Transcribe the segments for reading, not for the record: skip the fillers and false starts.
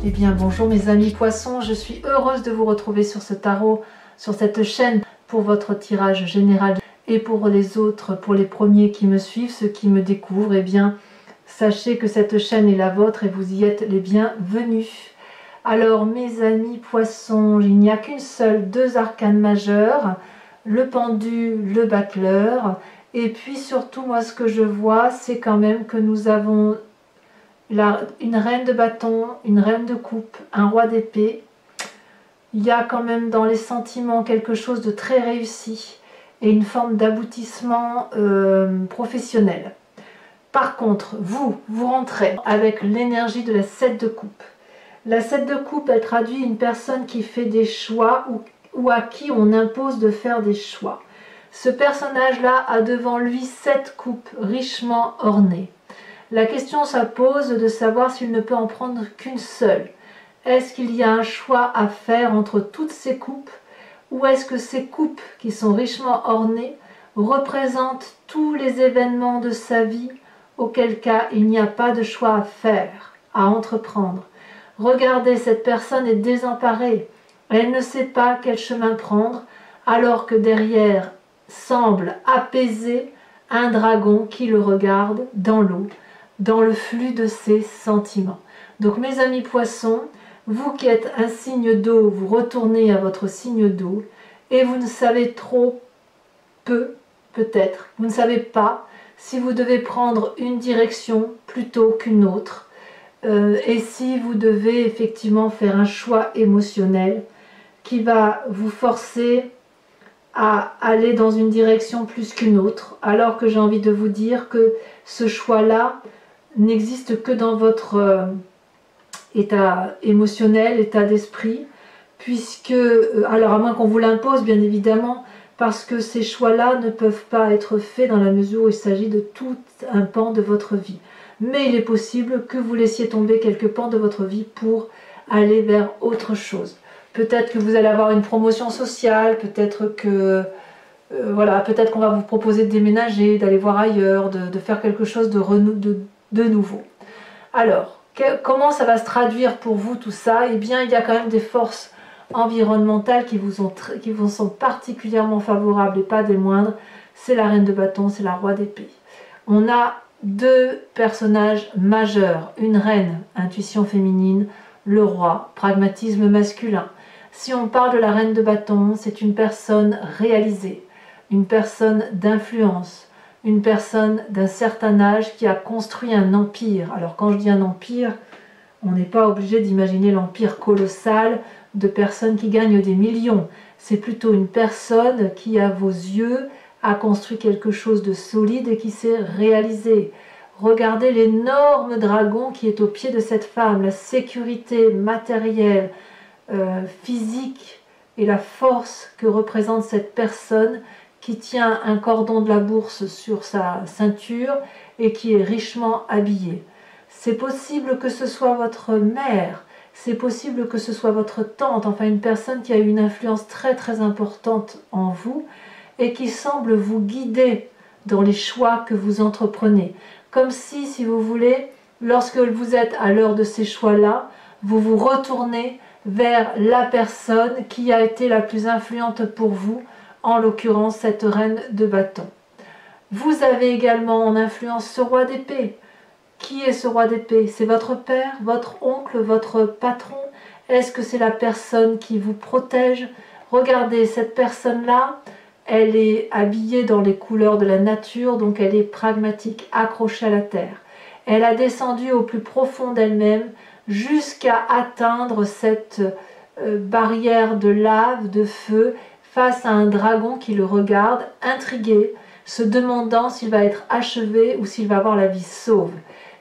Eh bien bonjour mes amis poissons, je suis heureuse de vous retrouver sur ce tarot, sur cette chaîne pour votre tirage général et pour les autres, pour les premiers qui me suivent, ceux qui me découvrent, eh bien sachez que cette chaîne est la vôtre et vous y êtes les bienvenus. Alors mes amis poissons, il n'y a qu'une seule, deux arcanes majeurs, le pendu, le battleur, et puis surtout moi ce que je vois c'est quand même que nous avons une reine de bâton, une reine de coupe, un roi d'épée. Il y a quand même dans les sentiments quelque chose de très réussi et une forme d'aboutissement professionnel. Par contre, vous rentrez avec l'énergie de la 7 de coupe. La 7 de coupe, elle traduit une personne qui fait des choix ou à qui on impose de faire des choix. Ce personnage-là a devant lui 7 coupes richement ornées. La question se pose de savoir s'il ne peut en prendre qu'une seule. Est-ce qu'il y a un choix à faire entre toutes ces coupes, ou est-ce que ces coupes qui sont richement ornées représentent tous les événements de sa vie, auquel cas il n'y a pas de choix à faire, à entreprendre. Regardez, cette personne est désemparée, elle ne sait pas quel chemin prendre, alors que derrière semble apaisé un dragon qui le regarde dans l'eau, dans le flux de ses sentiments. Donc mes amis poissons, vous qui êtes un signe d'eau, vous retournez à votre signe d'eau et vous ne savez trop peu, peut-être, vous ne savez pas si vous devez prendre une direction plutôt qu'une autre et si vous devez effectivement faire un choix émotionnel qui va vous forcer à aller dans une direction plus qu'une autre, alors que j'ai envie de vous dire que ce choix-là n'existe que dans votre état émotionnel, état d'esprit, puisque, alors à moins qu'on vous l'impose bien évidemment, parce que ces choix-là ne peuvent pas être faits dans la mesure où il s'agit de tout un pan de votre vie. Mais il est possible que vous laissiez tomber quelques pans de votre vie pour aller vers autre chose. Peut-être que vous allez avoir une promotion sociale, peut-être que voilà, peut-être qu'on va vous proposer de déménager, d'aller voir ailleurs, de faire quelque chose de nouveau. Alors, comment ça va se traduire pour vous tout ça? Eh bien, il y a quand même des forces environnementales qui vous sont particulièrement favorables et pas des moindres. C'est la reine de bâton, c'est la roi d'épée. On a deux personnages majeurs, une reine, intuition féminine, le roi, pragmatisme masculin. Si on parle de la reine de bâton, c'est une personne réalisée, une personne d'influence, une personne d'un certain âge qui a construit un empire. Alors quand je dis un empire, on n'est pas obligé d'imaginer l'empire colossal de personnes qui gagnent des millions. C'est plutôt une personne qui, à vos yeux, a construit quelque chose de solide et qui s'est réalisé. Regardez l'énorme dragon qui est au pied de cette femme, la sécurité matérielle, physique et la force que représente cette personne qui tient un cordon de la bourse sur sa ceinture et qui est richement habillée. C'est possible que ce soit votre mère, c'est possible que ce soit votre tante, enfin une personne qui a une influence très très importante en vous et qui semble vous guider dans les choix que vous entreprenez. Comme si vous voulez, lorsque vous êtes à l'heure de ces choix-là, vous vous retournez vers la personne qui a été la plus influente pour vous, en l'occurrence cette reine de bâton. Vous avez également en influence ce roi d'épée. Qui est ce roi d'épée? C'est votre père, votre oncle, votre patron? Est-ce que c'est la personne qui vous protège? Regardez, cette personne-là, elle est habillée dans les couleurs de la nature, donc elle est pragmatique, accrochée à la terre. Elle a descendu au plus profond d'elle-même jusqu'à atteindre cette barrière de lave, de feu, face à un dragon qui le regarde, intrigué, se demandant s'il va être achevé ou s'il va avoir la vie sauve.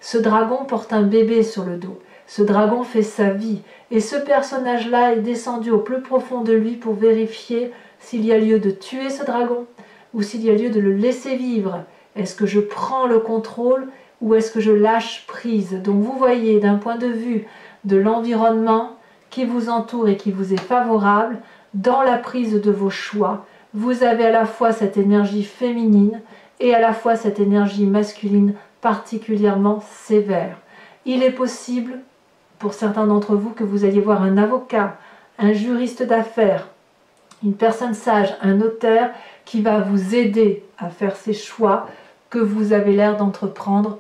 Ce dragon porte un bébé sur le dos. Ce dragon fait sa vie. Et ce personnage-là est descendu au plus profond de lui pour vérifier s'il y a lieu de tuer ce dragon ou s'il y a lieu de le laisser vivre. Est-ce que je prends le contrôle ou est-ce que je lâche prise? Donc vous voyez, d'un point de vue de l'environnement qui vous entoure et qui vous est favorable, dans la prise de vos choix, vous avez à la fois cette énergie féminine et à la fois cette énergie masculine particulièrement sévère. Il est possible pour certains d'entre vous que vous alliez voir un avocat, un juriste d'affaires, une personne sage, un notaire qui va vous aider à faire ces choix que vous avez l'air d'entreprendre.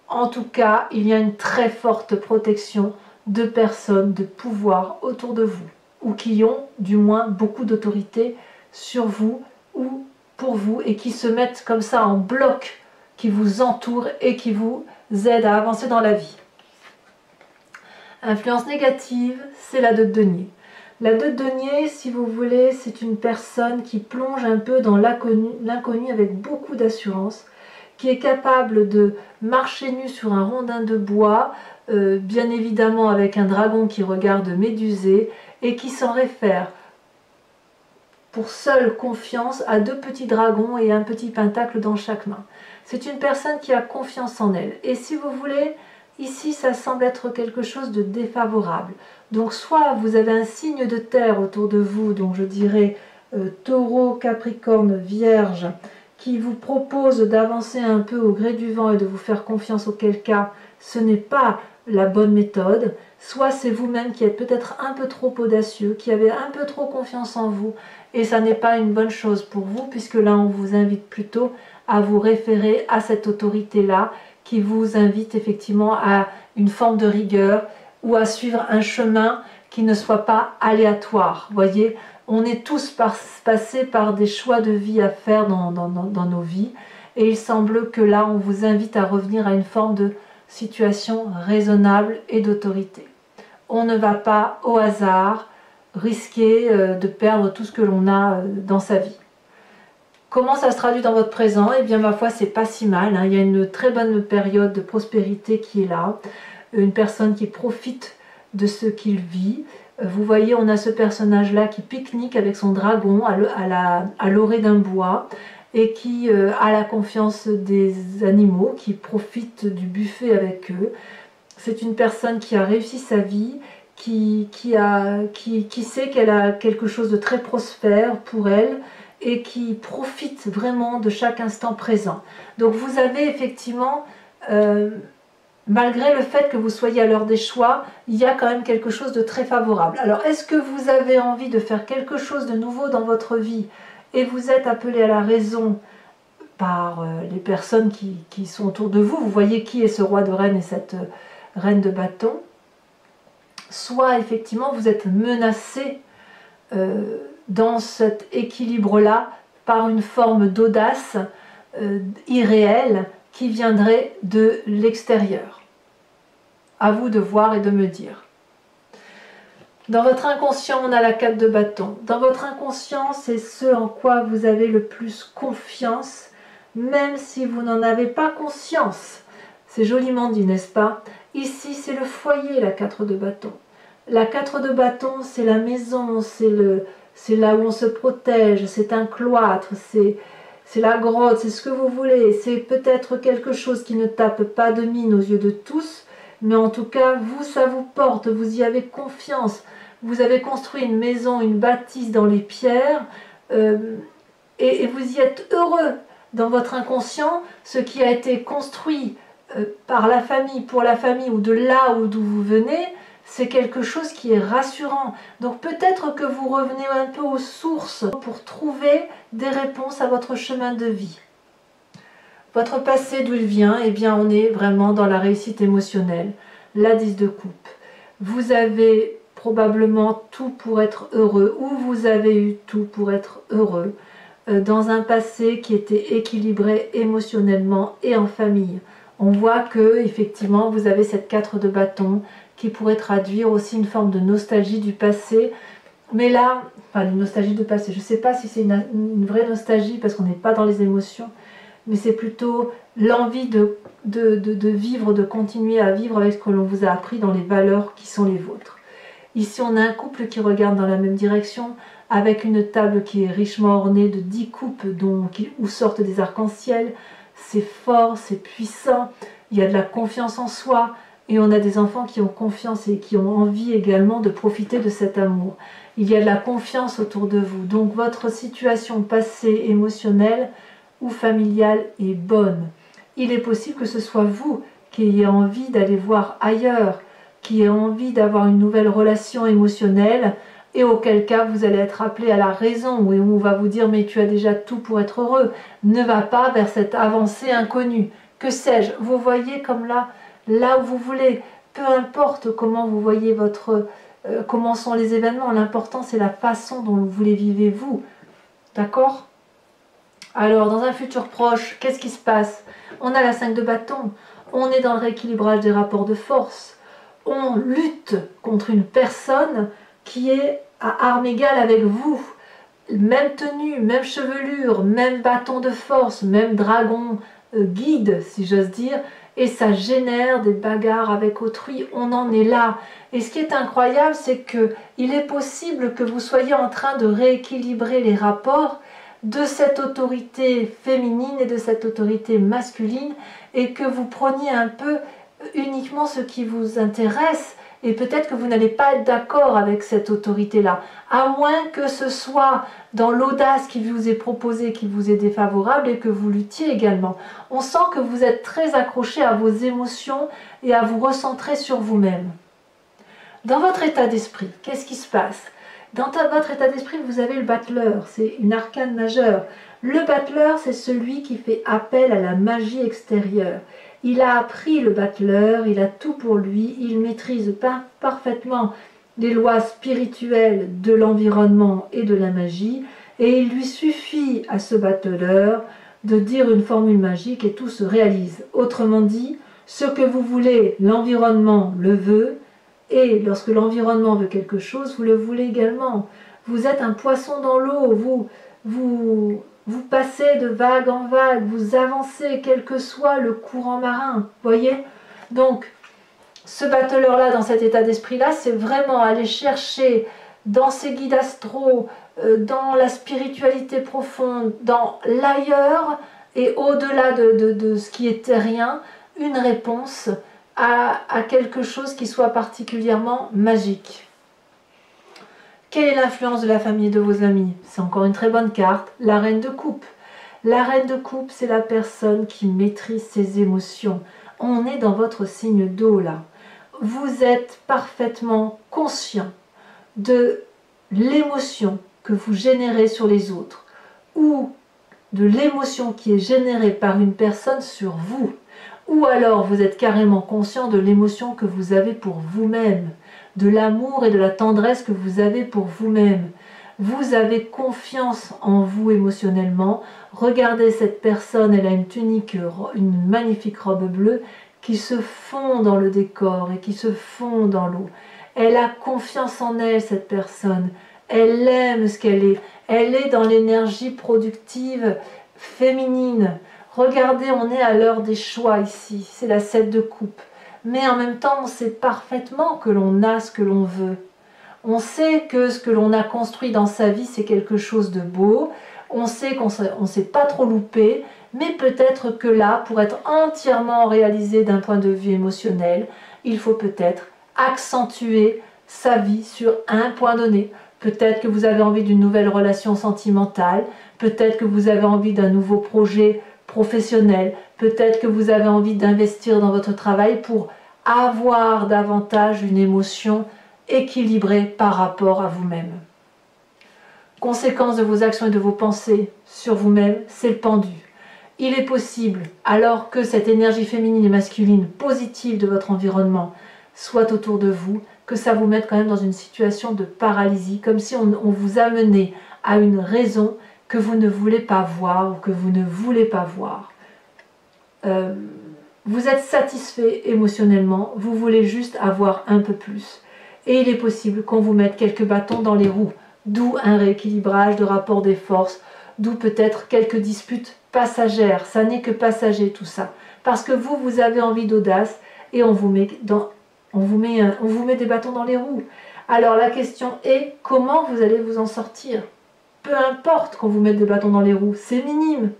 En tout cas, il y a une très forte protection de personnes de pouvoir autour de vous, ou qui ont du moins beaucoup d'autorité sur vous ou pour vous, et qui se mettent comme ça en bloc, qui vous entourent et qui vous aident à avancer dans la vie. Influence négative, c'est la 2 de denier. La 2 de denier, si vous voulez, c'est une personne qui plonge un peu dans l'inconnu avec beaucoup d'assurance, qui est capable de marcher nu sur un rondin de bois, bien évidemment avec un dragon qui regarde médusé, et qui s'en réfère pour seule confiance à 2 petits dragons et un petit pentacle dans chaque main. C'est une personne qui a confiance en elle. Et si vous voulez, ici ça semble être quelque chose de défavorable. Donc soit vous avez un signe de terre autour de vous, donc je dirais Taureau, Capricorne, Vierge, qui vous propose d'avancer un peu au gré du vent et de vous faire confiance, auquel cas ce n'est pas la bonne méthode. Soit c'est vous-même qui êtes peut-être un peu trop audacieux, qui avez un peu trop confiance en vous, et ça n'est pas une bonne chose pour vous, puisque là on vous invite plutôt à vous référer à cette autorité-là, qui vous invite effectivement à une forme de rigueur, ou à suivre un chemin qui ne soit pas aléatoire. Vous voyez, on est tous passés par des choix de vie à faire dans nos vies, et il semble que là on vous invite à revenir à une forme de situation raisonnable et d'autorité. On ne va pas au hasard risquer de perdre tout ce que l'on a dans sa vie. Comment ça se traduit dans votre présent? Eh bien, ma foi, c'est pas si mal, hein. Il y a une très bonne période de prospérité qui est là. Une personne qui profite de ce qu'il vit. Vous voyez, on a ce personnage-là qui pique-nique avec son dragon à l'orée d'un bois, et qui a la confiance des animaux, qui profite du buffet avec eux. C'est une personne qui a réussi sa vie, qui sait qu'elle a quelque chose de très prospère pour elle, et qui profite vraiment de chaque instant présent. Donc vous avez effectivement, malgré le fait que vous soyez à l'heure des choix, il y a quand même quelque chose de très favorable. Alors est-ce que vous avez envie de faire quelque chose de nouveau dans votre vie, et vous êtes appelé à la raison par les personnes qui sont autour de vous? Vous voyez qui est ce roi de reine et cette reine de bâton. Soit effectivement vous êtes menacé dans cet équilibre-là par une forme d'audace irréelle qui viendrait de l'extérieur. À vous de voir et de me dire. Dans votre inconscient, on a la 4 de bâton. Dans votre inconscient, c'est ce en quoi vous avez le plus confiance, même si vous n'en avez pas conscience. C'est joliment dit, n'est-ce pas? Ici, c'est le foyer, la 4 de bâton. La 4 de bâton, c'est la maison, c'est là où on se protège, c'est un cloître, c'est la grotte, c'est ce que vous voulez. C'est peut-être quelque chose qui ne tape pas de mine aux yeux de tous, mais en tout cas, vous, ça vous porte, vous y avez confiance. Vous avez construit une maison, une bâtisse dans les pierres, et vous y êtes heureux. Dans votre inconscient, ce qui a été construit par la famille, pour la famille, ou de là d'où vous venez, c'est quelque chose qui est rassurant. Donc peut-être que vous revenez un peu aux sources pour trouver des réponses à votre chemin de vie. Votre passé, d'où il vient? Eh bien, on est vraiment dans la réussite émotionnelle. La 10 de coupe. Vous avez probablement tout pour être heureux, ou vous avez eu tout pour être heureux, dans un passé qui était équilibré émotionnellement et en famille. On voit que, effectivement, vous avez cette 4 de bâton, qui pourrait traduire aussi une forme de nostalgie du passé. Mais là, enfin une nostalgie de passé, je ne sais pas si c'est une vraie nostalgie parce qu'on n'est pas dans les émotions, mais c'est plutôt l'envie de vivre, de continuer à vivre avec ce que l'on vous a appris dans les valeurs qui sont les vôtres. Ici, on a un couple qui regarde dans la même direction, avec une table qui est richement ornée de 10 coupes où sortent des arcs-en-ciel. C'est fort, c'est puissant, il y a de la confiance en soi, et on a des enfants qui ont confiance et qui ont envie également de profiter de cet amour. Il y a de la confiance autour de vous. Donc votre situation passée, émotionnelle ou familiale est bonne. Il est possible que ce soit vous qui ayez envie d'aller voir ailleurs, qui a envie d'avoir une nouvelle relation émotionnelle, et auquel cas vous allez être appelé à la raison, où on va vous dire mais tu as déjà tout pour être heureux, ne va pas vers cette avancée inconnue, que sais-je, vous voyez comme là où vous voulez, peu importe comment vous voyez comment sont les événements, l'important c'est la façon dont vous les vivez vous, d'accord? Alors dans un futur proche, qu'est-ce qui se passe? On a la 5 de bâton, on est dans le rééquilibrage des rapports de force, on lutte contre une personne qui est à armes égales avec vous, même tenue, même chevelure, même bâton de force, même dragon guide, si j'ose dire, et ça génère des bagarres avec autrui, on en est là. Et ce qui est incroyable, c'est que il est possible que vous soyez en train de rééquilibrer les rapports de cette autorité féminine et de cette autorité masculine, et que vous preniez un peu uniquement ce qui vous intéresse, et peut-être que vous n'allez pas être d'accord avec cette autorité-là, à moins que ce soit dans l'audace qui vous est proposée, qui vous est défavorable, et que vous luttiez également. On sent que vous êtes très accroché à vos émotions et à vous recentrer sur vous-même. Dans votre état d'esprit, qu'est-ce qui se passe? Dans votre état d'esprit, vous avez le battleur, c'est une arcane majeure. Le battleur, c'est celui qui fait appel à la magie extérieure. Il a appris le battleur, il a tout pour lui, il maîtrise parfaitement les lois spirituelles de l'environnement et de la magie, et il lui suffit à ce battleur de dire une formule magique et tout se réalise. Autrement dit, ce que vous voulez, l'environnement le veut, et lorsque l'environnement veut quelque chose, vous le voulez également. Vous êtes un poisson dans l'eau, vous passez de vague en vague, vous avancez quel que soit le courant marin, voyez? Donc, ce battleur-là, dans cet état d'esprit-là, c'est vraiment aller chercher dans ses guides astraux, dans la spiritualité profonde, dans l'ailleurs et au-delà de ce qui est terrien, une réponse à quelque chose qui soit particulièrement magique. Quelle est l'influence de la famille et de vos amis? C'est encore une très bonne carte, la reine de coupe. La reine de coupe, c'est la personne qui maîtrise ses émotions. On est dans votre signe d'eau là. Vous êtes parfaitement conscient de l'émotion que vous générez sur les autres ou de l'émotion qui est générée par une personne sur vous. Ou alors vous êtes carrément conscient de l'émotion que vous avez pour vous-même, de l'amour et de la tendresse que vous avez pour vous-même. Vous avez confiance en vous émotionnellement. Regardez cette personne, elle a une tunique, une magnifique robe bleue qui se fond dans le décor et qui se fond dans l'eau. Elle a confiance en elle, cette personne. Elle aime ce qu'elle est. Elle est dans l'énergie productive féminine. Regardez, on est à l'heure des choix ici, c'est la 7 de coupe. Mais en même temps, on sait parfaitement que l'on a ce que l'on veut. On sait que ce que l'on a construit dans sa vie, c'est quelque chose de beau. On sait qu'on ne s'est pas trop loupé, mais peut-être que là, pour être entièrement réalisé d'un point de vue émotionnel, il faut peut-être accentuer sa vie sur un point donné. Peut-être que vous avez envie d'une nouvelle relation sentimentale, peut-être que vous avez envie d'un nouveau projet professionnel, peut-être que vous avez envie d'investir dans votre travail pour avoir davantage une émotion équilibrée par rapport à vous-même. Conséquence de vos actions et de vos pensées sur vous-même, c'est le pendu. Il est possible, alors que cette énergie féminine et masculine positive de votre environnement soit autour de vous, que ça vous mette quand même dans une situation de paralysie, comme si on vous amenait à une raison que vous ne voulez pas voir ou que vous ne voulez pas voir. Vous êtes satisfait émotionnellement, vous voulez juste avoir un peu plus. Et il est possible qu'on vous mette quelques bâtons dans les roues, d'où un rééquilibrage de rapport des forces, d'où peut-être quelques disputes passagères. Ça n'est que passager tout ça. Parce que vous avez envie d'audace et on vous met des bâtons dans les roues. Alors la question est, comment vous allez vous en sortir? Peu importe qu'on vous mette des bâtons dans les roues, c'est minime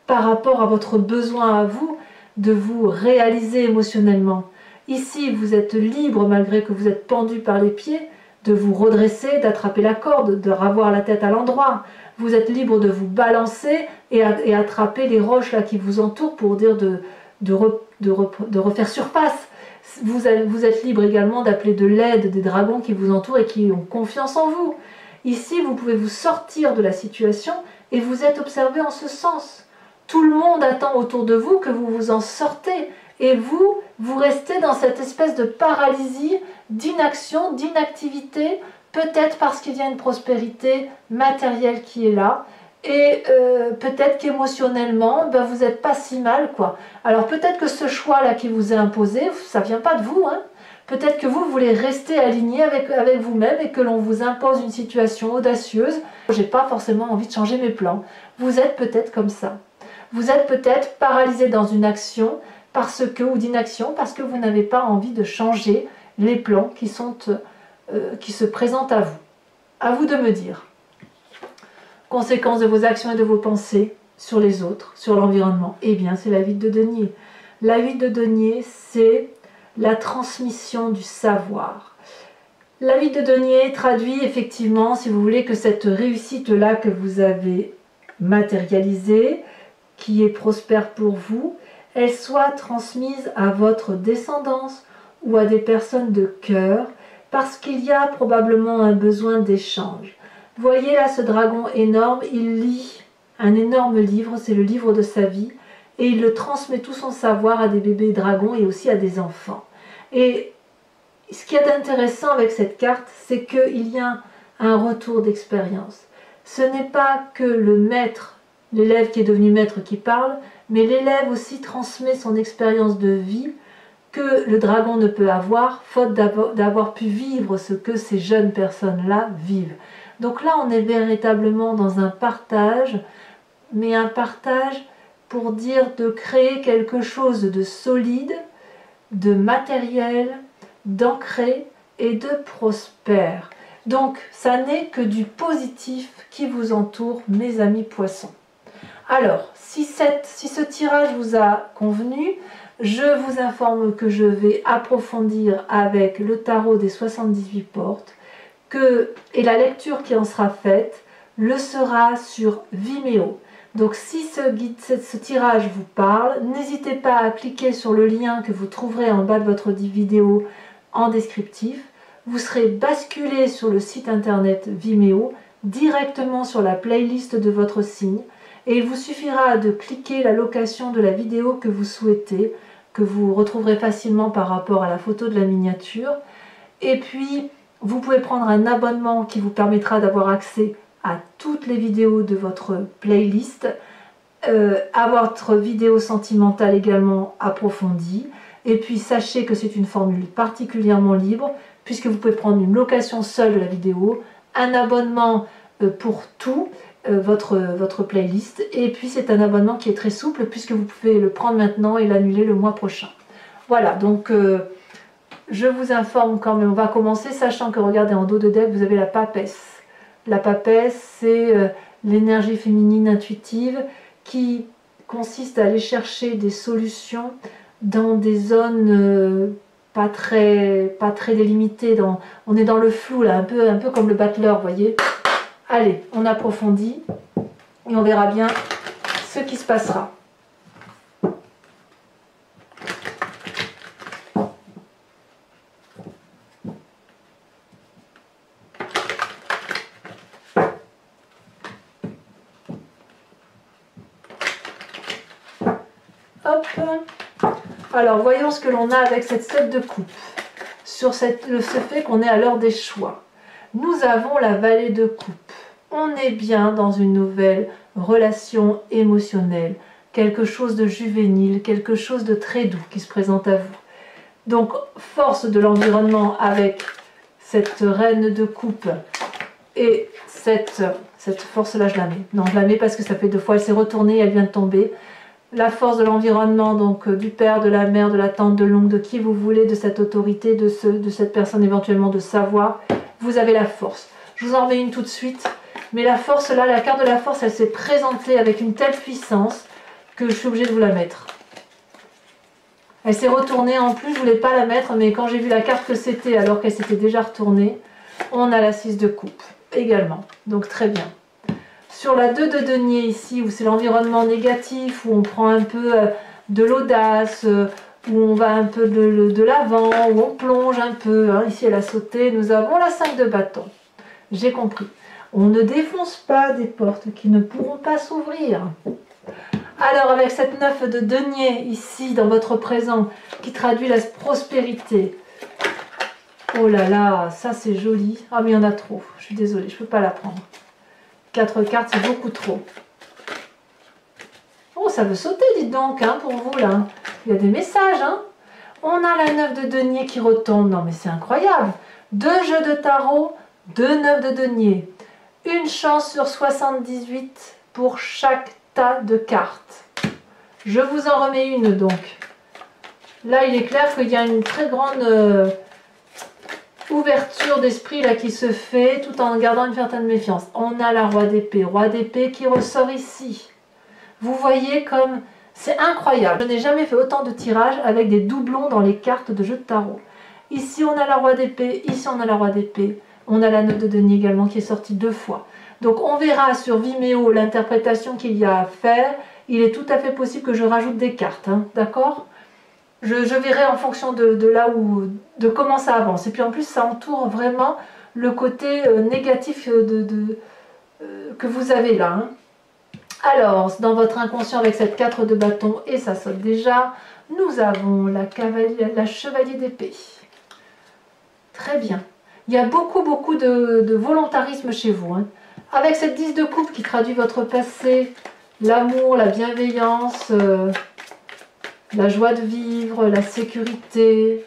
par rapport à votre besoin à vous de vous réaliser émotionnellement. Ici, vous êtes libre, malgré que vous êtes pendu par les pieds, de vous redresser, d'attraper la corde, de ravoir la tête à l'endroit. Vous êtes libre de vous balancer et attraper les roches là qui vous entourent pour dire de refaire surface. Vous êtes libre également d'appeler de l'aide des dragons qui vous entourent et qui ont confiance en vous. Ici, vous pouvez vous sortir de la situation et vous êtes observé en ce sens. Tout le monde attend autour de vous que vous vous en sortez. Et vous, vous restez dans cette espèce de paralysie, d'inaction, d'inactivité, peut-être parce qu'il y a une prospérité matérielle qui est là, et peut-être qu'émotionnellement, ben, vous n'êtes pas si mal, quoi. Alors peut-être que ce choix-là qui vous est imposé, ça ne vient pas de vous, hein. Peut-être que vous voulez rester aligné avec vous-même et que l'on vous impose une situation audacieuse. Je n'ai pas forcément envie de changer mes plans. Vous êtes peut-être comme ça. Vous êtes peut-être paralysé dans une action ou d'inaction parce que vous n'avez pas envie de changer les plans qui se présentent à vous. À vous de me dire. Conséquence de vos actions et de vos pensées sur les autres, sur l'environnement. Eh bien, c'est la 8 de denier. La 8 de denier, c'est la transmission du savoir. La 8 de denier traduit effectivement, si vous voulez, que cette réussite-là que vous avez matérialisée, qui est prospère pour vous, elle soit transmise à votre descendance ou à des personnes de cœur, parce qu'il y a probablement un besoin d'échange. Voyez là ce dragon énorme, il lit un énorme livre, c'est le livre de sa vie, et il le transmet tout son savoir à des bébés dragons et aussi à des enfants. Et ce qu'il y a d'intéressant avec cette carte, c'est qu'il y a un retour d'expérience. Ce n'est pas que le maître, l'élève qui est devenu maître qui parle, mais l'élève aussi transmet son expérience de vie que le dragon ne peut avoir, faute d'avoir pu vivre ce que ces jeunes personnes-là vivent. Donc là, on est véritablement dans un partage, mais un partage pour dire de créer quelque chose de solide, de matériel, d'ancré et de prospère. Donc, ça n'est que du positif qui vous entoure, mes amis poissons. Alors, si ce tirage vous a convenu, je vous informe que je vais approfondir avec le tarot des 78 portes, et la lecture qui en sera faite le sera sur Vimeo. Donc si ce tirage vous parle, n'hésitez pas à cliquer sur le lien que vous trouverez en bas de votre vidéo en descriptif. Vous serez basculé sur le site internet Vimeo, directement sur la playlist de votre signe, et il vous suffira de cliquer la location de la vidéo que vous souhaitez, que vous retrouverez facilement par rapport à la photo de la miniature. Et puis, vous pouvez prendre un abonnement qui vous permettra d'avoir accès à toutes les vidéos de votre playlist, à votre vidéo sentimentale également approfondie. Et puis, sachez que c'est une formule particulièrement libre, puisque vous pouvez prendre une location seule de la vidéo, un abonnement pour tout, votre playlist, et puis c'est un abonnement qui est très souple puisque vous pouvez le prendre maintenant et l'annuler le mois prochain. Voilà, donc je vous informe quand même, on va commencer sachant que regardez en dos de deck vous avez la papesse. La papesse, c'est l'énergie féminine intuitive qui consiste à aller chercher des solutions dans des zones pas très délimitées, on est dans le flou là, un peu comme le battleur, vous voyez. Allez, on approfondit et on verra bien ce qui se passera. Hop. Alors, voyons ce que l'on a avec cette 7 de coupe. Sur ce fait qu'on est à l'heure des choix. Nous avons la vallée de coupe. On est bien dans une nouvelle relation émotionnelle, quelque chose de juvénile, quelque chose de très doux qui se présente à vous. Donc, force de l'environnement avec cette reine de coupe et cette force-là, je la mets. Non, je la mets parce que ça fait 2 fois, elle s'est retournée, elle vient de tomber. La force de l'environnement, donc du père, de la mère, de la tante, de l'oncle, de qui vous voulez, de cette autorité, de cette personne éventuellement de savoir, vous avez la force. Je vous en remets une tout de suite. Mais la force là, la carte de la force, elle s'est présentée avec une telle puissance que je suis obligée de vous la mettre. Elle s'est retournée en plus, je ne voulais pas la mettre, mais quand j'ai vu la carte que c'était, alors qu'elle s'était déjà retournée, on a la 6 de coupe également. Donc très bien. Sur la 2 de denier ici, où c'est l'environnement négatif, où on prend un peu de l'audace, où on va un peu de l'avant, où on plonge un peu. Hein. Ici, elle a sauté. Nous avons la 5 de bâton. J'ai compris. On ne défonce pas des portes qui ne pourront pas s'ouvrir. Alors, avec cette 9 de denier, ici, dans votre présent, qui traduit la prospérité. Oh là là, ça c'est joli. Ah, mais il y en a trop. Je suis désolée, je ne peux pas la prendre. 4 cartes, c'est beaucoup trop. Oh, ça veut sauter, dites donc, hein, pour vous, là. Il y a des messages, hein. On a la 9 de denier qui retombe. Non, mais c'est incroyable. 2 jeux de tarot, 2 9 de denier. Une chance sur 78 pour chaque tas de cartes. Je vous en remets une, donc. Là, il est clair qu'il y a une très grande ouverture d'esprit là qui se fait, tout en gardant une certaine méfiance. On a la roi d'épée qui ressort ici. Vous voyez comme c'est incroyable. Je n'ai jamais fait autant de tirages avec des doublons dans les cartes de jeu de tarot. Ici on a la roi d'épée, ici on a la roi d'épée. On a la 9 de denier également qui est sortie 2 fois. Donc on verra sur Vimeo l'interprétation qu'il y a à faire. Il est tout à fait possible que je rajoute des cartes, hein, d'accord ? Je verrai en fonction de là où, de comment ça avance. Et puis en plus ça entoure vraiment le côté négatif que vous avez là, hein. Alors, dans votre inconscient avec cette 4 de bâton, et ça saute déjà, nous avons la chevalier d'épée. Très bien. Il y a beaucoup de volontarisme chez vous, hein. Avec cette 10 de coupe qui traduit votre passé, l'amour, la bienveillance, la joie de vivre, la sécurité.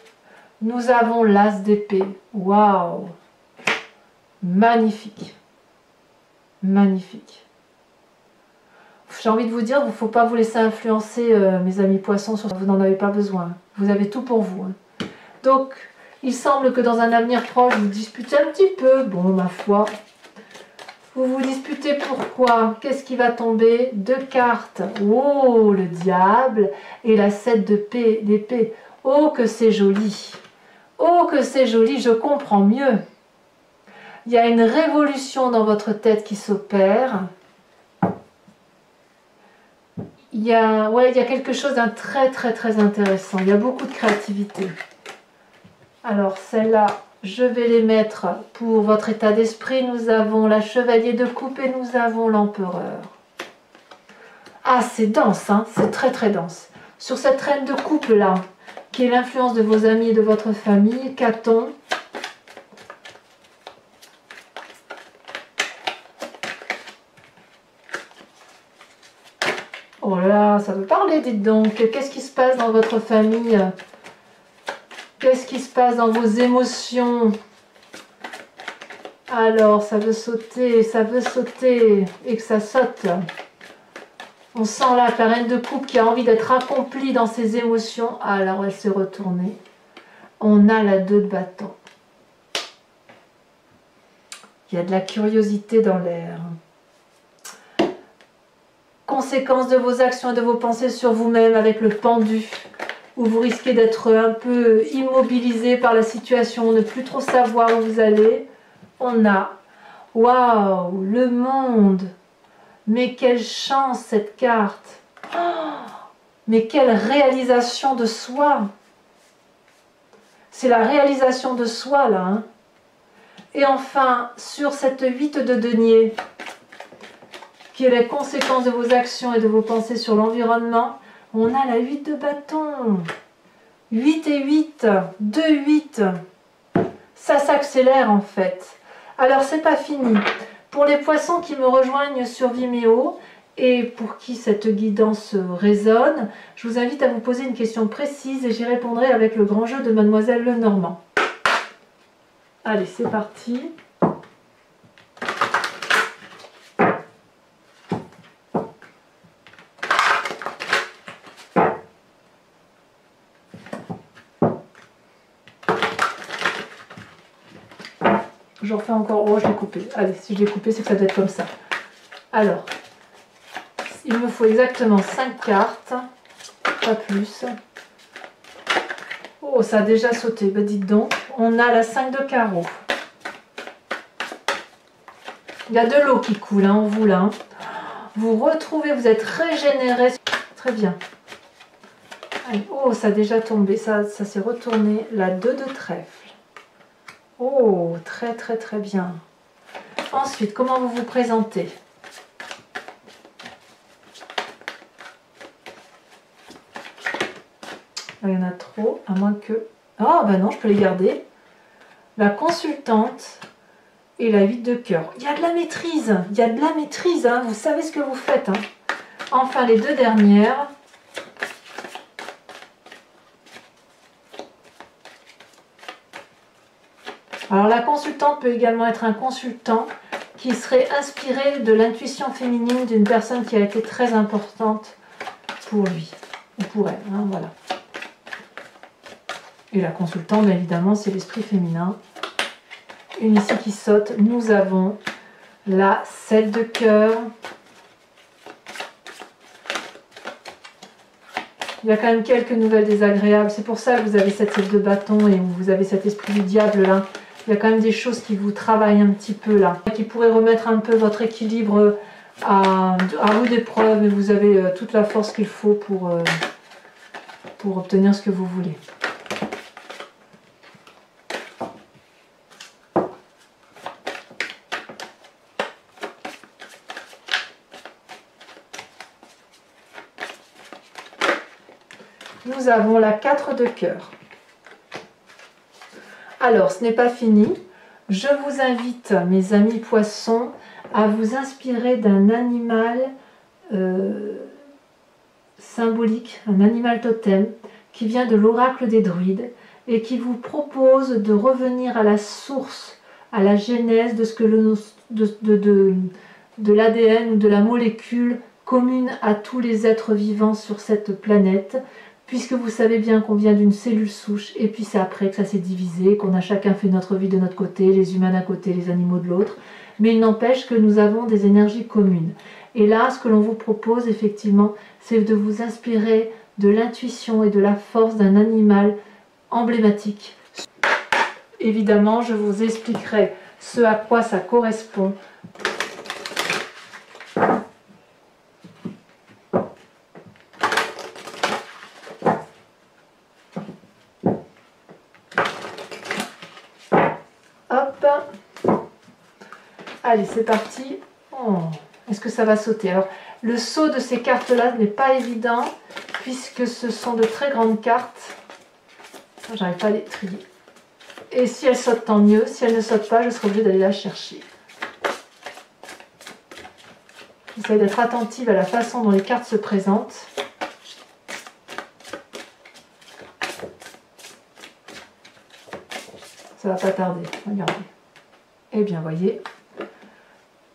Nous avons l'as d'épée. Waouh! Magnifique. Magnifique. J'ai envie de vous dire, il ne faut pas vous laisser influencer, mes amis poissons, vous n'en avez pas besoin. Vous avez tout pour vous, hein. Donc, il semble que dans un avenir proche, vous disputez un petit peu. Bon, ma foi. Vous vous disputez pourquoi? Qu'est-ce qui va tomber? 2 cartes. Oh, le diable. Et la 7 d'épée. Oh, que c'est joli. Oh, que c'est joli, je comprends mieux. Il y a une révolution dans votre tête qui s'opère. Il y a quelque chose d'un très intéressant. Il y a beaucoup de créativité. Alors, celle-là, je vais les mettre pour votre état d'esprit. Nous avons la chevalier de coupe et nous avons l'empereur. Ah, c'est dense, hein, c'est très dense. Sur cette reine de coupe là, qui est l'influence de vos amis et de votre famille, qu'a-t-on? Oh là là, ça veut parler, dites donc. Qu'est-ce qui se passe dans votre famille? Qu'est-ce qui se passe dans vos émotions? Alors, ça veut sauter, et que ça saute. On sent là que la reine de coupe qui a envie d'être accomplie dans ses émotions. Alors, elle s'est retournée. On a la 2 de bâton. Il y a de la curiosité dans l'air. Conséquences de vos actions et de vos pensées sur vous-même avec le pendu, où vous risquez d'être un peu immobilisé par la situation, ne plus trop savoir où vous allez. On a, waouh, le monde. Mais quelle chance cette carte. Oh, mais quelle réalisation de soi. C'est la réalisation de soi là, hein. Et enfin, sur cette 8 de denier, qui est la conséquence de vos actions et de vos pensées sur l'environnement, on a la 8 de bâton. 8 et 8, 2, 8. Ça s'accélère en fait. Alors c'est pas fini. Pour les poissons qui me rejoignent sur Vimeo et pour qui cette guidance résonne, je vous invite à vous poser une question précise et j'y répondrai avec le grand jeu de Mademoiselle Lenormand. Allez, c'est parti. Je refais encore. Oh, je l'ai coupé. Allez, si je l'ai coupé, c'est que ça doit être comme ça. Alors, il me faut exactement 5 cartes, pas plus. Oh, ça a déjà sauté. Ben, dites donc, on a la 5 de carreau. Il y a de l'eau qui coule en vous là. Vous retrouvez, vous êtes régénéré. Très bien. Allez, oh, ça a déjà tombé, ça s'est retourné. La 2 de trèfle. Oh, très très très bien. Ensuite, comment vous vous présentez? Il y en a trop, à moins que... Oh, ben non, je peux les garder. La consultante et la 8 de cœur. Il y a de la maîtrise, il y a de la maîtrise, hein. Vous savez ce que vous faites. Hein. Enfin, les 2 dernières. Alors, la consultante peut également être un consultant qui serait inspiré de l'intuition féminine d'une personne qui a été très importante pour lui, ou pour elle, hein, voilà. Et la consultante, bien évidemment, c'est l'esprit féminin. Une ici qui saute. Nous avons la 7 de cœur. Il y a quand même quelques nouvelles désagréables. C'est pour ça que vous avez cette 7 de bâton et vous avez cet esprit du diable là. Il y a quand même des choses qui vous travaillent un petit peu là. Qui pourraient remettre un peu votre équilibre à rude épreuve. Et vous avez toute la force qu'il faut pour obtenir ce que vous voulez. Nous avons la 4 de cœur. Alors, ce n'est pas fini. Je vous invite, mes amis poissons, à vous inspirer d'un animal symbolique, un animal totem, qui vient de l'oracle des druides et qui vous propose de revenir à la source, à la genèse de ce que de l'ADN ou de la molécule commune à tous les êtres vivants sur cette planète, puisque vous savez bien qu'on vient d'une cellule souche, et puis c'est après que ça s'est divisé, qu'on a chacun fait notre vie de notre côté, les humains d'un côté, les animaux de l'autre, mais il n'empêche que nous avons des énergies communes. Et là, ce que l'on vous propose, effectivement, c'est de vous inspirer de l'intuition et de la force d'un animal emblématique. Évidemment, je vous expliquerai ce à quoi ça correspond. Hop. Allez, c'est parti. Oh, est-ce que ça va sauter? Alors, le saut de ces cartes-là n'est pas évident, puisque ce sont de très grandes cartes. J'arrive pas à les trier. Et si elles sautent, tant mieux. Si elles ne sautent pas, je serai obligée d'aller la chercher. J'essaie d'être attentive à la façon dont les cartes se présentent. Ça va pas tarder, regardez. Eh bien, voyez,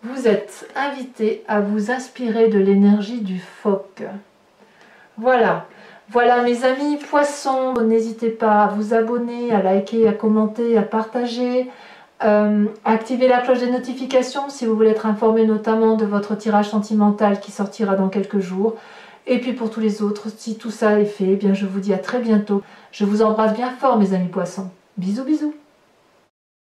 vous êtes invité à vous inspirer de l'énergie du phoque. Voilà. Voilà mes amis poissons, n'hésitez pas à vous abonner, à liker, à commenter, à partager, à activer la cloche des notifications si vous voulez être informé notamment de votre tirage sentimental qui sortira dans quelques jours. Et puis pour tous les autres, si tout ça est fait, eh bien je vous dis à très bientôt. Je vous embrasse bien fort mes amis poissons. Bisous bisous.